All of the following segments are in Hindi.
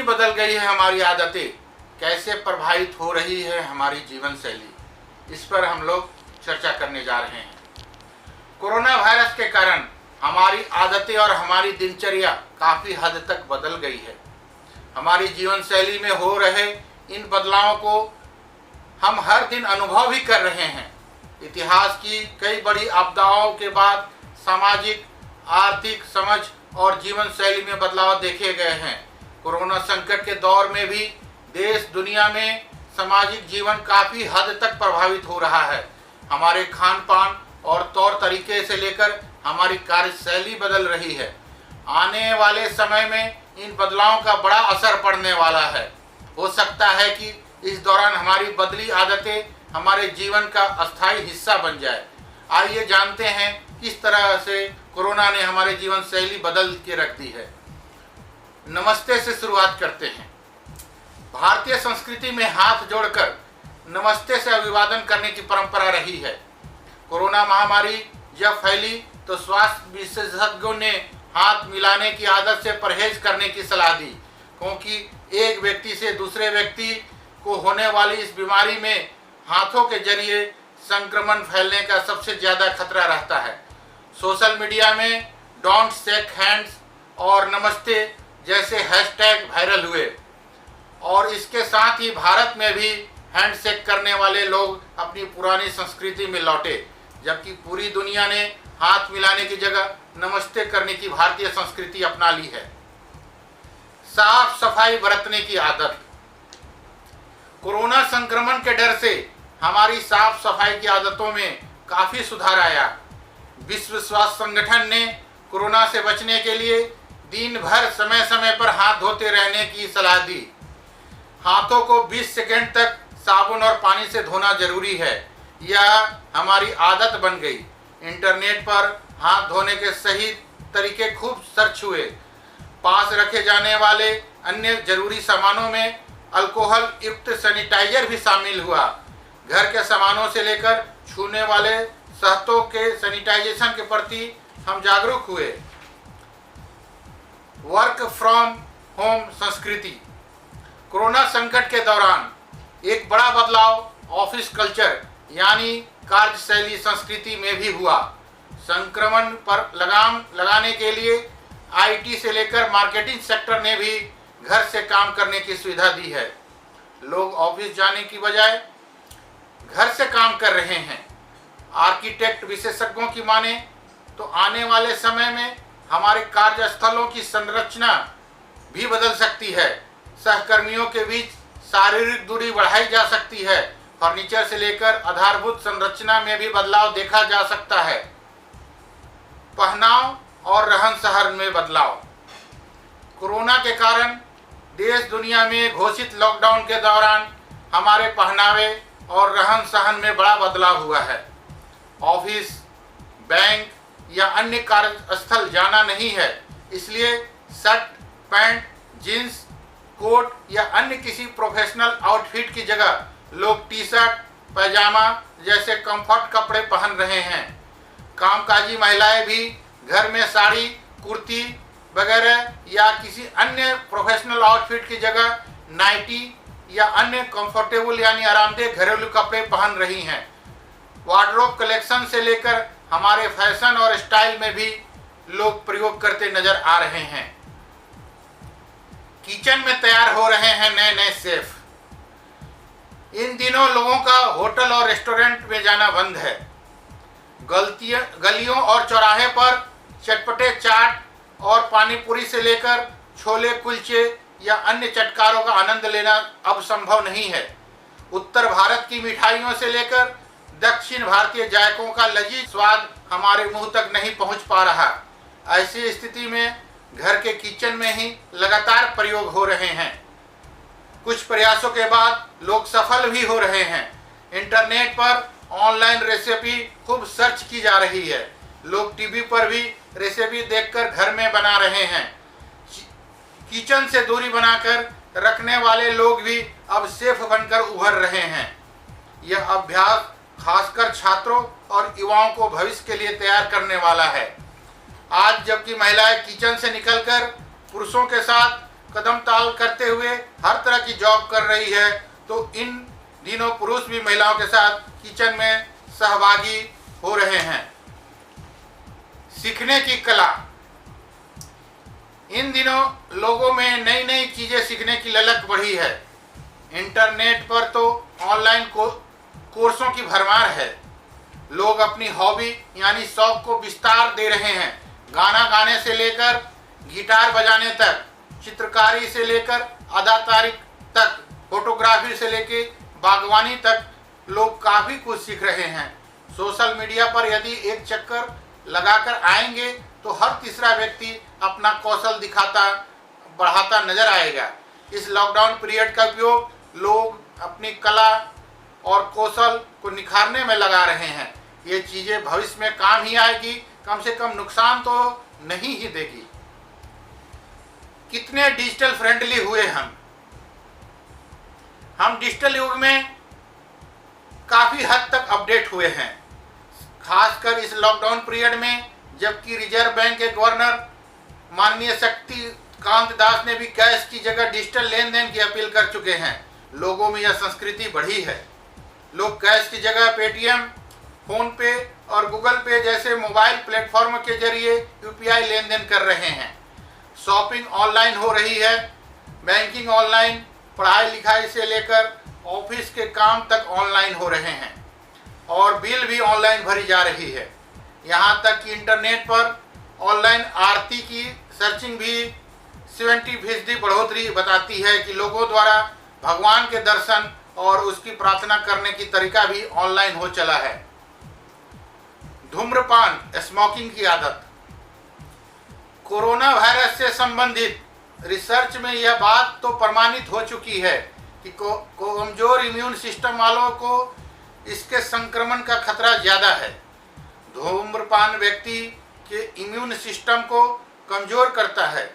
कितनी बदल गई है हमारी आदतें, कैसे प्रभावित हो रही है हमारी जीवन शैली, इस पर हम लोग चर्चा करने जा रहे हैं। कोरोना वायरस के कारण हमारी आदतें और हमारी दिनचर्या काफ़ी हद तक बदल गई है। हमारी जीवन शैली में हो रहे इन बदलावों को हम हर दिन अनुभव भी कर रहे हैं। इतिहास की कई बड़ी आपदाओं के बाद सामाजिक, आर्थिक समझ और जीवन शैली में बदलाव देखे गए हैं। कोरोना संकट के दौर में भी देश दुनिया में सामाजिक जीवन काफ़ी हद तक प्रभावित हो रहा है। हमारे खान पान और तौर तरीके से लेकर हमारी कार्यशैली बदल रही है। आने वाले समय में इन बदलावों का बड़ा असर पड़ने वाला है। हो सकता है कि इस दौरान हमारी बदली आदतें हमारे जीवन का अस्थायी हिस्सा बन जाए। आइए जानते हैं किस तरह से कोरोना ने हमारे जीवन शैली बदल के रख दी है। नमस्ते से शुरुआत करते हैं। भारतीय संस्कृति में हाथ जोड़कर नमस्ते से अभिवादन करने की परंपरा रही है। कोरोना महामारी जब फैली तो स्वास्थ्य विशेषज्ञों ने हाथ मिलाने की आदत से परहेज करने की सलाह दी, क्योंकि एक व्यक्ति से दूसरे व्यक्ति को होने वाली इस बीमारी में हाथों के जरिए संक्रमण फैलने का सबसे ज़्यादा खतरा रहता है। सोशल मीडिया में डोंट शेक हैंड्स और नमस्ते जैसे हैशटैग वायरल हुए और इसके साथ ही भारत में भी हैंडशेक करने वाले लोग अपनी पुरानी संस्कृति में लौटे, जबकि पूरी दुनिया ने हाथ मिलाने की जगह नमस्ते करने की भारतीय संस्कृति अपना ली है। साफ सफाई बरतने की आदत। कोरोना संक्रमण के डर से हमारी साफ सफाई की आदतों में काफ़ी सुधार आया। विश्व स्वास्थ्य संगठन ने कोरोना से बचने के लिए दिन भर समय समय पर हाथ धोते रहने की सलाह दी। हाथों को 20 सेकंड तक साबुन और पानी से धोना जरूरी है। यह हमारी आदत बन गई। इंटरनेट पर हाथ धोने के सही तरीके खूब सर्च हुए। पास रखे जाने वाले अन्य जरूरी सामानों में अल्कोहल युक्त सैनिटाइजर भी शामिल हुआ। घर के सामानों से लेकर छूने वाले सहतों के सैनिटाइजेशन के प्रति हम जागरूक हुए। वर्क फ्रॉम होम संस्कृति। कोरोना संकट के दौरान एक बड़ा बदलाव ऑफिस कल्चर यानी कार्यशैली संस्कृति में भी हुआ। संक्रमण पर लगाम लगाने के लिए आईटी से लेकर मार्केटिंग सेक्टर ने भी घर से काम करने की सुविधा दी है। लोग ऑफिस जाने की बजाय घर से काम कर रहे हैं। आर्किटेक्ट विशेषज्ञों की माने तो आने वाले समय में हमारे कार्यस्थलों की संरचना भी बदल सकती है। सहकर्मियों के बीच शारीरिक दूरी बढ़ाई जा सकती है। फर्नीचर से लेकर आधारभूत संरचना में भी बदलाव देखा जा सकता है। पहनाव और रहन सहन में बदलाव। कोरोना के कारण देश दुनिया में घोषित लॉकडाउन के दौरान हमारे पहनावे और रहन सहन में बड़ा बदलाव हुआ है। ऑफिस, बैंक या अन्य कार्यस्थल जाना नहीं है, इसलिए शर्ट, पैंट, जींस, कोट या अन्य किसी प्रोफेशनल आउटफिट की जगह लोग टी शर्ट, पैजामा जैसे कंफर्ट कपड़े पहन रहे हैं। कामकाजी महिलाएं भी घर में साड़ी, कुर्ती वगैरह या किसी अन्य प्रोफेशनल आउटफिट की जगह नाइटी या अन्य कंफर्टेबल यानी आरामदेह घरेलू कपड़े पहन रही हैं। वार्डरोब कलेक्शन से लेकर हमारे फैशन और स्टाइल में भी लोग प्रयोग करते नजर आ रहे हैं। किचन में तैयार हो रहे हैं नए नए शेफ। इन दिनों लोगों का होटल और रेस्टोरेंट में जाना बंद है। गलियों और चौराहे पर चटपटे चाट और पानीपुरी से लेकर छोले कुलचे या अन्य चटकारों का आनंद लेना अब संभव नहीं है। उत्तर भारत की मिठाइयों से लेकर दक्षिण भारतीय जायकों का लजीज स्वाद हमारे मुंह तक नहीं पहुंच पा रहा। ऐसी स्थिति में घर के किचन में ही लगातार प्रयोग हो रहे हैं। कुछ प्रयासों के बाद लोग सफल भी हो रहे हैं। इंटरनेट पर ऑनलाइन रेसिपी खूब सर्च की जा रही है। लोग टीवी पर भी रेसिपी देखकर घर में बना रहे हैं। किचन से दूरी बनाकर रखने वाले लोग भी अब शेफ बनकर उभर रहे हैं। यह अभ्यास खासकर छात्रों और युवाओं को भविष्य के लिए तैयार करने वाला है। आज जबकि महिलाएं किचन से निकलकर पुरुषों के साथ कदम ताल करते हुए हर तरह की जॉब कर रही है, तो इन दिनों पुरुष भी महिलाओं के साथ किचन में सहभागी हो रहे हैं। सीखने की कला, इन दिनों लोगों में नई नई चीज़ें सीखने की ललक बढ़ी है। इंटरनेट पर तो ऑनलाइन कोर्सों की भरमार है। लोग अपनी हॉबी यानी शौक को विस्तार दे रहे हैं। गाना गाने से लेकर गिटार बजाने तक, चित्रकारी से लेकर अदाकारी तक, फोटोग्राफी से लेकर बागवानी तक लोग काफ़ी कुछ सीख रहे हैं। सोशल मीडिया पर यदि एक चक्कर लगाकर आएंगे तो हर तीसरा व्यक्ति अपना कौशल दिखाता बढ़ाता नजर आएगा। इस लॉकडाउन पीरियड का उपयोग लोग अपनी कला और कौशल को निखारने में लगा रहे हैं। ये चीज़ें भविष्य में काम ही आएगी, कम से कम नुकसान तो नहीं ही देगी। कितने डिजिटल फ्रेंडली हुए हम डिजिटल युग में काफ़ी हद तक अपडेट हुए हैं, खासकर इस लॉकडाउन पीरियड में, जबकि रिजर्व बैंक के गवर्नर माननीय शक्तिकांत दास ने भी कैश की जगह डिजिटल लेन देन की अपील कर चुके हैं। लोगों में यह संस्कृति बढ़ी है। लोग कैश की जगह पेटीएम, फोन पे और गूगल पे जैसे मोबाइल प्लेटफॉर्म के जरिए यूपीआई लेन देन कर रहे हैं। शॉपिंग ऑनलाइन हो रही है, बैंकिंग ऑनलाइन, पढ़ाई लिखाई से लेकर ऑफिस के काम तक ऑनलाइन हो रहे हैं और बिल भी ऑनलाइन भरी जा रही है। यहाँ तक कि इंटरनेट पर ऑनलाइन आरती की सर्चिंग भी 70% बढ़ोतरी बताती है कि लोगों द्वारा भगवान के दर्शन और उसकी प्रार्थना करने की तरीका भी ऑनलाइन हो चला है। धूम्रपान, स्मोकिंग की आदत, कोरोना वायरस से संबंधित रिसर्च में यह बात तो प्रमाणित हो चुकी है कि कमजोर इम्यून सिस्टम वालों को इसके संक्रमण का खतरा ज़्यादा है। धूम्रपान व्यक्ति के इम्यून सिस्टम को कमजोर करता है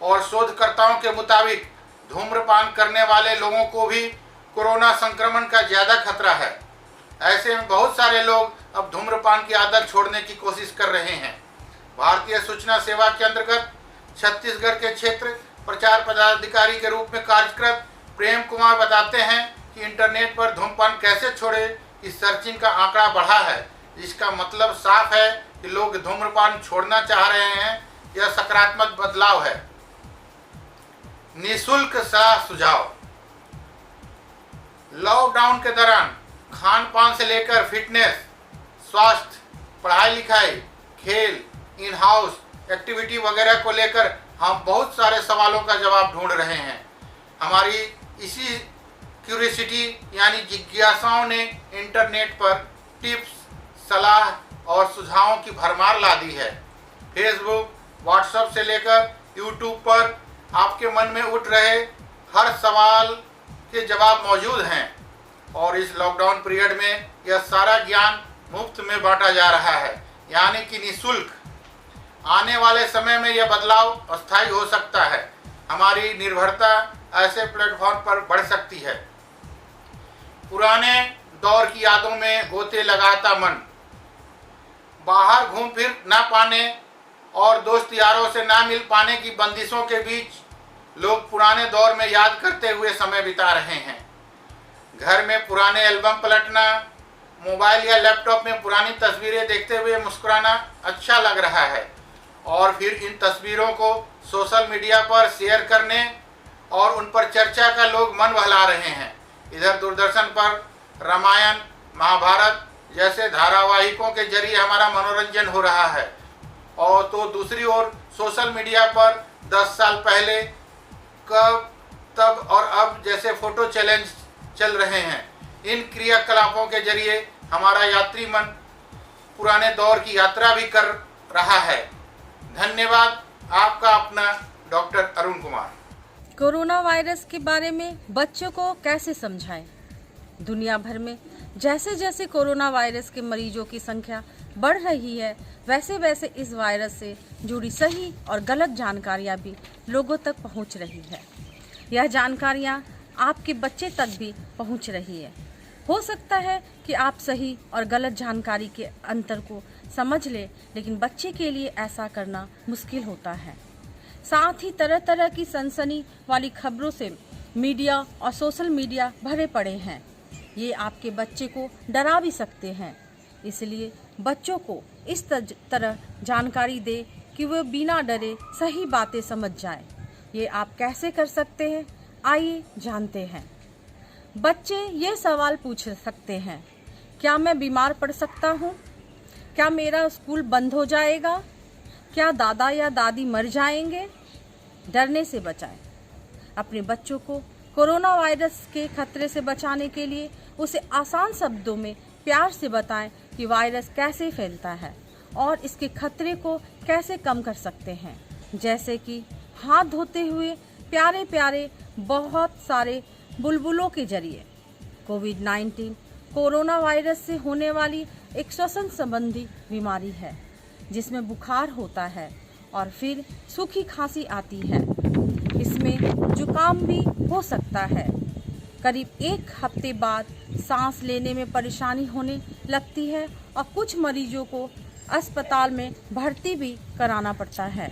और शोधकर्ताओं के मुताबिक धूम्रपान करने वाले लोगों को भी कोरोना संक्रमण का ज़्यादा खतरा है। ऐसे में बहुत सारे लोग अब धूम्रपान की आदत छोड़ने की कोशिश कर रहे हैं। भारतीय सूचना सेवा के अंतर्गत छत्तीसगढ़ के क्षेत्र प्रचार पदाधिकारी के रूप में कार्यरत प्रेम कुमार बताते हैं कि इंटरनेट पर धूम्रपान कैसे छोड़े इस सर्चिंग का आंकड़ा बढ़ा है। इसका मतलब साफ है कि लोग धूम्रपान छोड़ना चाह रहे हैं। यह सकारात्मक बदलाव है। निःशुल्क सलाह सुझाव, लॉकडाउन के दौरान खान पान से लेकर फिटनेस, स्वास्थ्य, पढ़ाई लिखाई, खेल, इन हाउस एक्टिविटी वगैरह को लेकर हम बहुत सारे सवालों का जवाब ढूंढ रहे हैं। हमारी इसी क्यूरियोसिटी यानी जिज्ञासाओं ने इंटरनेट पर टिप्स, सलाह और सुझावों की भरमार ला दी है। फेसबुक, व्हाट्सएप से लेकर यूट्यूब पर आपके मन में उठ रहे हर सवाल के जवाब मौजूद हैं और इस लॉकडाउन पीरियड में यह सारा ज्ञान मुफ्त में बांटा जा रहा है, यानी कि निःशुल्क। आने वाले समय में यह बदलाव अस्थायी हो सकता है। हमारी निर्भरता ऐसे प्लेटफॉर्म पर बढ़ सकती है। पुराने दौर की यादों में गोते लगाता मन, बाहर घूम फिर ना पाने और दोस्त यारों से ना मिल पाने की बंदिशों के बीच लोग पुराने दौर में याद करते हुए समय बिता रहे हैं। घर में पुराने एल्बम पलटना, मोबाइल या लैपटॉप में पुरानी तस्वीरें देखते हुए मुस्कुराना अच्छा लग रहा है और फिर इन तस्वीरों को सोशल मीडिया पर शेयर करने और उन पर चर्चा का लोग मन बहला रहे हैं। इधर दूरदर्शन पर रामायण, महाभारत जैसे धारावाहिकों के जरिए हमारा मनोरंजन हो रहा है और तो दूसरी ओर सोशल मीडिया पर 10 साल पहले, कब, तब और अब जैसे फोटो चैलेंज चल रहे हैं। इन क्रियाकलापों के जरिए हमारा यात्री मन पुराने दौर की यात्रा भी कर रहा है। धन्यवाद। आपका अपना doctor Arun Kumar. Corona virus के बारे में बच्चों को कैसे समझाएं? दुनिया भर में जैसे जैसे कोरोना वायरस के मरीजों की संख्या बढ़ रही है, वैसे वैसे इस वायरस से जुड़ी सही और गलत जानकारियां भी लोगों तक पहुंच रही है। यह जानकारियां आपके बच्चे तक भी पहुंच रही है। हो सकता है कि आप सही और गलत जानकारी के अंतर को समझ लें, लेकिन बच्चे के लिए ऐसा करना मुश्किल होता है। साथ ही तरह तरह की सनसनी वाली खबरों से मीडिया और सोशल मीडिया भरे पड़े हैं। ये आपके बच्चे को डरा भी सकते हैं, इसलिए बच्चों को इस तरह जानकारी दे कि वे बिना डरे सही बातें समझ जाएं। ये आप कैसे कर सकते हैं, आइए जानते हैं। बच्चे ये सवाल पूछ सकते हैं, क्या मैं बीमार पड़ सकता हूँ? क्या मेरा स्कूल बंद हो जाएगा? क्या दादा या दादी मर जाएंगे? डरने से बचाएं। अपने बच्चों को कोरोना वायरस के खतरे से बचाने के लिए उसे आसान शब्दों में प्यार से बताएं कि वायरस कैसे फैलता है और इसके खतरे को कैसे कम कर सकते हैं, जैसे कि हाथ धोते हुए प्यारे प्यारे बहुत सारे बुलबुलों के जरिए। कोविड-19 कोरोना वायरस से होने वाली एक श्वसन संबंधी बीमारी है, जिसमें बुखार होता है और फिर सूखी खांसी आती है। इसमें जुकाम भी हो सकता है। करीब 1 हफ्ते बाद सांस लेने में परेशानी होने लगती है और कुछ मरीजों को अस्पताल में भर्ती भी कराना पड़ता है।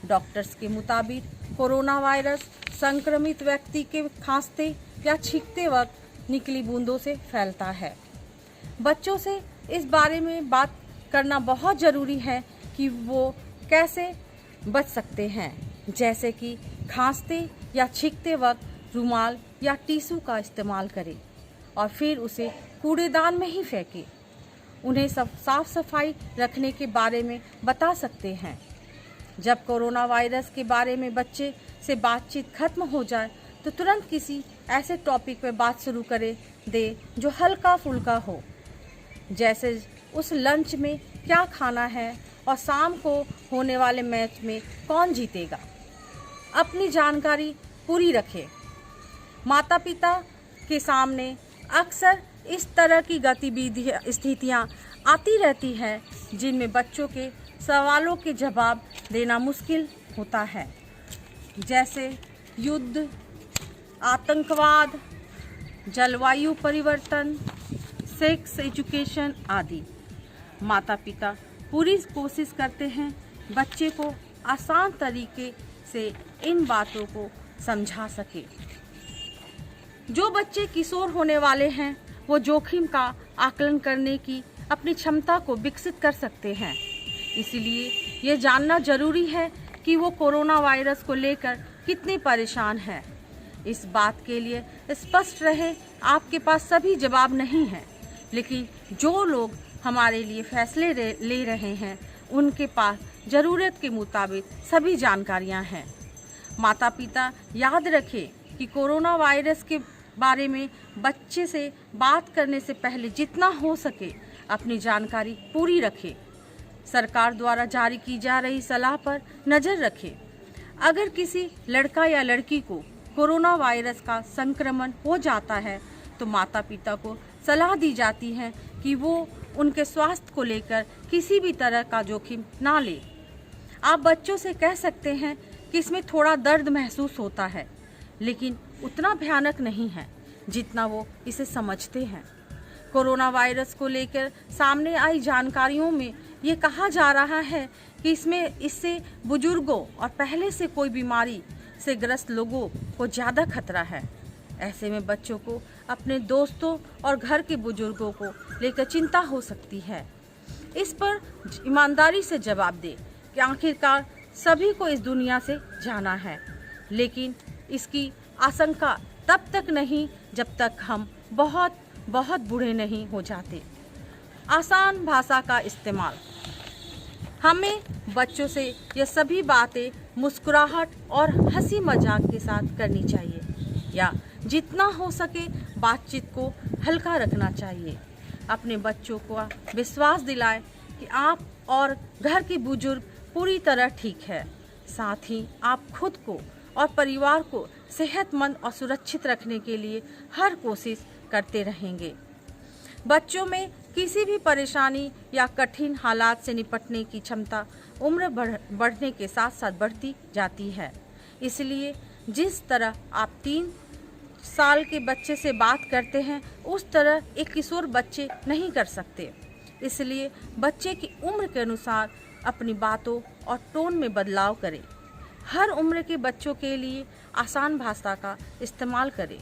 डॉक्टर्स के मुताबिक कोरोना वायरस संक्रमित व्यक्ति के खांसते या छींकते वक्त निकली बूंदों से फैलता है। बच्चों से इस बारे में बात करना बहुत ज़रूरी है कि वो कैसे बच सकते हैं, जैसे कि खांसते या छींकते वक्त रुमाल या टिश्यू का इस्तेमाल करें और फिर उसे कूड़ेदान में ही फेंकें। उन्हें सब साफ सफाई रखने के बारे में बता सकते हैं। जब कोरोना वायरस के बारे में बच्चे से बातचीत खत्म हो जाए तो तुरंत किसी ऐसे टॉपिक पर बात शुरू करे दे जो हल्का फुल्का हो, जैसे उस लंच में क्या खाना है और शाम को होने वाले मैच में कौन जीतेगा। अपनी जानकारी पूरी रखें। माता पिता के सामने अक्सर इस तरह की स्थितियाँ आती रहती हैं जिनमें बच्चों के सवालों के जवाब देना मुश्किल होता है, जैसे युद्ध, आतंकवाद, जलवायु परिवर्तन, सेक्स एजुकेशन आदि। माता पिता पूरी कोशिश करते हैं बच्चे को आसान तरीके से इन बातों को समझा सके। जो बच्चे किशोर होने वाले हैं वो जोखिम का आकलन करने की अपनी क्षमता को विकसित कर सकते हैं। इसलिए ये जानना जरूरी है कि वो कोरोना वायरस को लेकर कितने परेशान हैं। इस बात के लिए स्पष्ट रहे, आपके पास सभी जवाब नहीं हैं, लेकिन जो लोग हमारे लिए फैसले ले रहे हैं उनके पास ज़रूरत के मुताबिक सभी जानकारियां हैं। माता पिता याद रखें कि कोरोना वायरस के बारे में बच्चे से बात करने से पहले जितना हो सके अपनी जानकारी पूरी रखें। सरकार द्वारा जारी की जा रही सलाह पर नज़र रखें। अगर किसी लड़का या लड़की को कोरोना वायरस का संक्रमण हो जाता है तो माता पिता को सलाह दी जाती है कि वो उनके स्वास्थ्य को लेकर किसी भी तरह का जोखिम ना ले। आप बच्चों से कह सकते हैं कि इसमें थोड़ा दर्द महसूस होता है, लेकिन उतना भयानक नहीं है जितना वो इसे समझते हैं। कोरोना वायरस को लेकर सामने आई जानकारियों में ये कहा जा रहा है कि इससे बुजुर्गों और पहले से कोई बीमारी से ग्रस्त लोगों को ज़्यादा खतरा है। ऐसे में बच्चों को अपने दोस्तों और घर के बुजुर्गों को लेकर चिंता हो सकती है। इस पर ईमानदारी से जवाब दें कि आखिरकार सभी को इस दुनिया से जाना है, लेकिन इसकी आशंका तब तक नहीं जब तक हम बहुत बहुत बूढ़े नहीं हो जाते। आसान भाषा का इस्तेमाल। हमें बच्चों से ये सभी बातें मुस्कुराहट और हंसी मजाक के साथ करनी चाहिए, या जितना हो सके बातचीत को हल्का रखना चाहिए। अपने बच्चों को विश्वास दिलाएं कि आप और घर के बुजुर्ग पूरी तरह ठीक है। साथ ही आप खुद को और परिवार को सेहतमंद और सुरक्षित रखने के लिए हर कोशिश करते रहेंगे। बच्चों में किसी भी परेशानी या कठिन हालात से निपटने की क्षमता उम्र बढ़ने के साथ साथ बढ़ती जाती है। इसलिए जिस तरह आप 3 साल के बच्चे से बात करते हैं उस तरह एक किशोर बच्चे नहीं कर सकते। इसलिए बच्चे की उम्र के अनुसार अपनी बातों और टोन में बदलाव करें। हर उम्र के बच्चों के लिए आसान भाषा का इस्तेमाल करें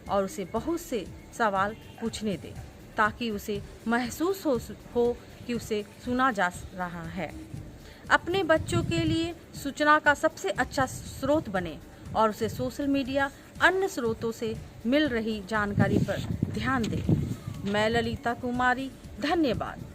और उसे बहुत से सवाल पूछने दें ताकि उसे महसूस हो कि उसे सुना जा रहा है। अपने बच्चों के लिए सूचना का सबसे अच्छा स्रोत बने और उसे सोशल मीडिया अन्य स्रोतों से मिल रही जानकारी पर ध्यान दें। मैं ललिता कुमारी, धन्यवाद।